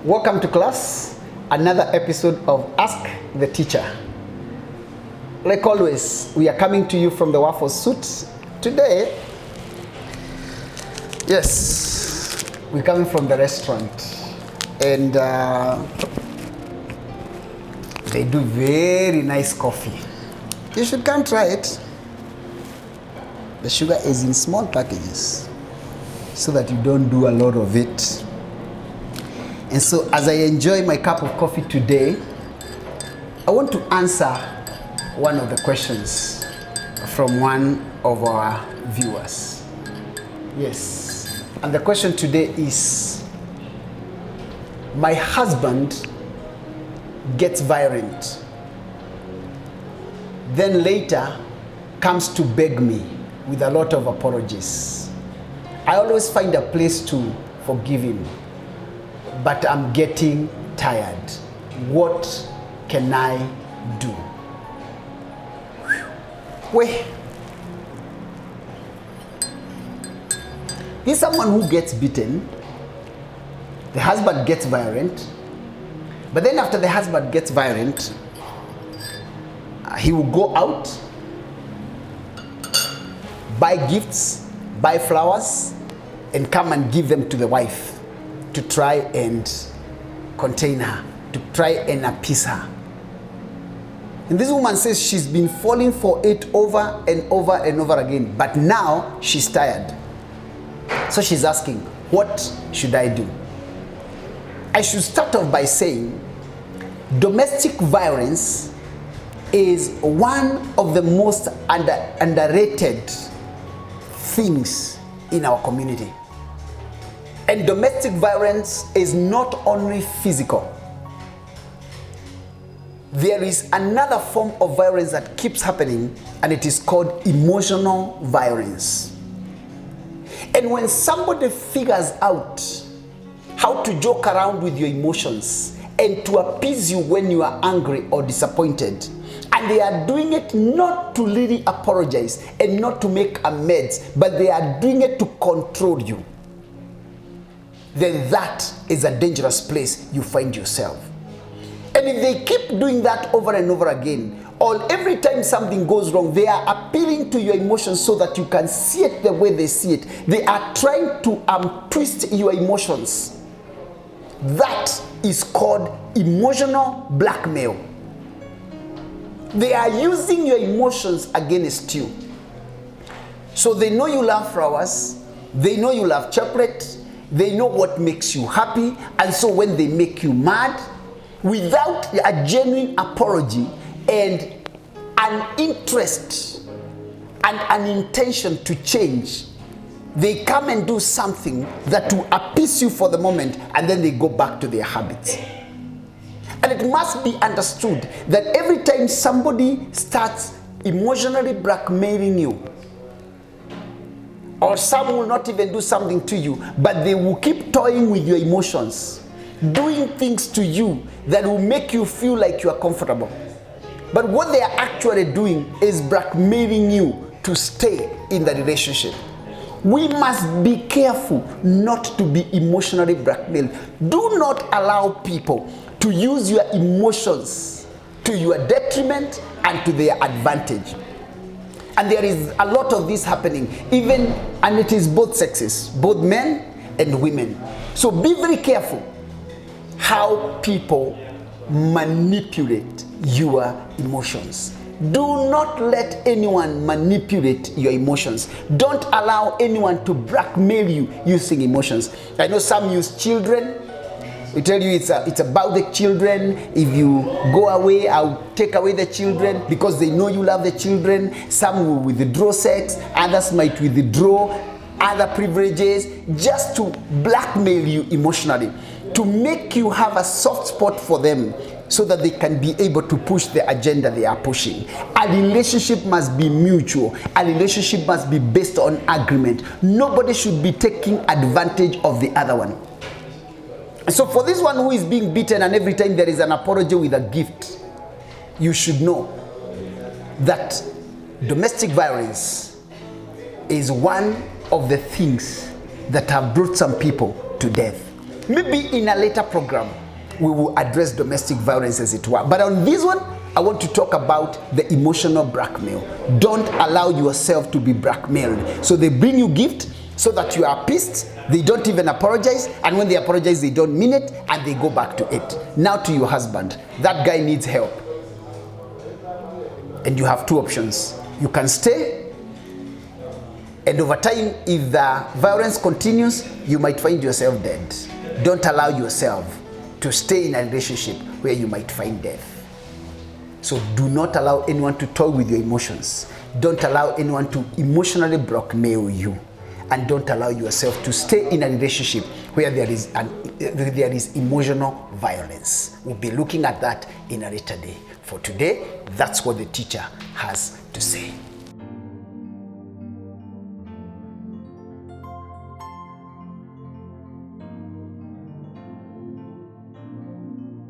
Welcome to class, another episode of Ask the Teacher. Like always, we are coming to you from the Waffle Suit. Today, yes, we're coming from the restaurant, and they do very nice coffee. You should come try it. The sugar is in small packages so that you don't do a lot of it. And so as I enjoy my cup of coffee today, I want to answer one of the questions from one of our viewers. Yes, and the question today is, my husband gets violent, then later comes to beg me with a lot of apologies. I always find a place to forgive him, but I'm getting tired. What can I do? Wait. He's someone who gets beaten. The husband gets violent. But then after the husband gets violent, he will go out, buy gifts, buy flowers, and come and give them to the wife to try and contain her, to try and appease her. And this woman says she's been falling for it over and over and over again, but now she's tired. So she's asking, what should I do? I should start off by saying domestic violence is one of the most underrated things in our community. And domestic violence is not only physical. There is another form of violence that keeps happening, and it is called emotional violence. And when somebody figures out how to joke around with your emotions and to appease you when you are angry or disappointed, and they are doing it not to really apologize and not to make amends, but they are doing it to control you, then that is a dangerous place you find yourself. And if they keep doing that over and over again, or every time something goes wrong, they are appealing to your emotions so that you can see it the way they see it. They are trying to twist your emotions. That is called emotional blackmail. They are using your emotions against you. So they know you love flowers, they know you love chocolate, they know what makes you happy, and so when they make you mad, without a genuine apology and an interest and an intention to change, they come and do something that will appease you for the moment, and then they go back to their habits. And it must be understood that every time somebody starts emotionally blackmailing you, or some will not even do something to you, but they will keep toying with your emotions, doing things to you that will make you feel like you are comfortable. But what they are actually doing is blackmailing you to stay in the relationship. We must be careful not to be emotionally blackmailed. Do not allow people to use your emotions to your detriment and to their advantage. And there is a lot of this happening, and it is both sexes, both men and women. So be very careful how people manipulate your emotions. Do not let anyone manipulate your emotions. Don't allow anyone to blackmail you using emotions. I know some use children. We tell you it's about the children. If you go away, I'll take away the children because they know you love the children. Some will withdraw sex, others might withdraw other privileges just to blackmail you emotionally, to make you have a soft spot for them so that they can be able to push the agenda they are pushing. A relationship must be mutual. A relationship must be based on agreement. Nobody should be taking advantage of the other one. So for this one who is being beaten, and every time there is an apology with a gift, you should know that domestic violence is one of the things that have brought some people to death. Maybe in a later program, we will address domestic violence as it were. But on this one, I want to talk about the emotional blackmail. Don't allow yourself to be blackmailed. So they bring you gift so that you are pissed. They don't even apologize. And when they apologize, they don't mean it and they go back to it. Now to your husband. That guy needs help. And you have two options. You can stay. And over time, if the violence continues, you might find yourself dead. Don't allow yourself to stay in a relationship where you might find death. So do not allow anyone to toy with your emotions. Don't allow anyone to emotionally blackmail you. And don't allow yourself to stay in a relationship where there is emotional violence. We'll be looking at that in a later day. For today, that's what the teacher has to say.